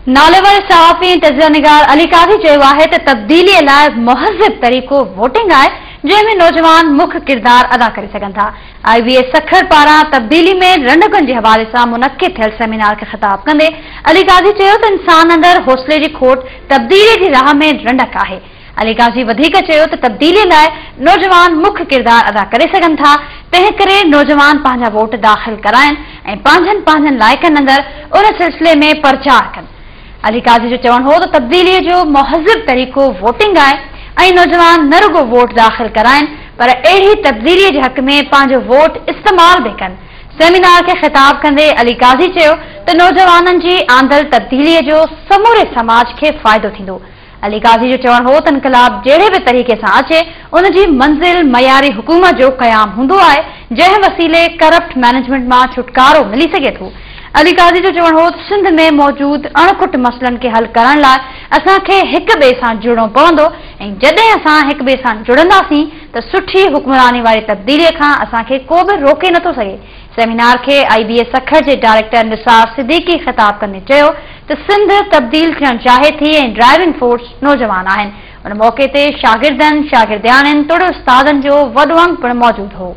नालेवार सहाफ़ी तज़किरानिगार अली काज़ी चयो आहे त तब्दीलीअ लाइ मुहज़्ज़ब तरीक़ो वोटिंग आहे, जंहिंमें नौजवान मुख्य किरदार अदा करे सघनि था। IBA सखर पारां तब्दीली में रंडकनि जे हवाले सां मुनक़िद थियल सेमिनार खे ख़िताब कंदे अली काज़ी चयो त इंसान अंदरि हौसले जी खोट तब्दीली जी राह में रंडक आहे। अली काज़ी वधीक चयो त तब्दीलीअ लाइ नौजवान मुख्य किरदार अदा करे सघनि था, तंहिं करे नौजवान पंहिंजा वोट दाख़िल कराइनि ऐं पंहिंजनि लाइक़नि अंदरि उन सिलसिले में प्रचार कनि। अली काज़ी जो चवणु हो त तब्दीलीअ जो मुहज़्ज़ब तरीक़ो वोटिंग आहे ऐं नौजवान न रुगो वोट दाख़िल कराइनि पर अहिड़ी तब्दीलीअ जे हक़ में पंहिंजो वोट इस्तेमाल बि कनि। सेमिनार खे ख़िताब कंदे अली काज़ी चयो त नौजवाननि जी आंदड़ तब्दीलीअ जो समूरे समाज खे फ़ाइदो थींदो। अली काज़ी जो चवणु हो त इनक़लाब जहिड़े बि तरीक़े सां अचे उन जी मंज़िल मयारी हुकूमत जो क़याम हूंदो आहे, जंहिं वसीले करप्ट मैनेजमेंट मां छुटकारो मिली सघे थो। अली काज़ी जो चवणु हो त सिंध में मौजूद अणखुट मसइलनि खे हल करण लाइ असांखे हिक ॿिए सां जुड़णो पवंदो ऐं जॾहिं असां हिक ॿिए सां जुड़ंदासीं त सुठी हुक्मरानी वारी तब्दीलीअ खां असांखे को बि रोके नथो सघे। सेमिनार खे IBA सखर जे डायरेक्टर निसार सिद्दीकी ख़िताब कंदे चयो त सिंध तब्दील थियणु चाहे थी ऐं ड्राइविंग फोर्स नौजवान आहिनि। उन मौक़े ते शागिर्दनि, शागिर्दियाणियुनि, तोड़े उस्तादनि जो वॾो अंग पिणु मौजूदु हो।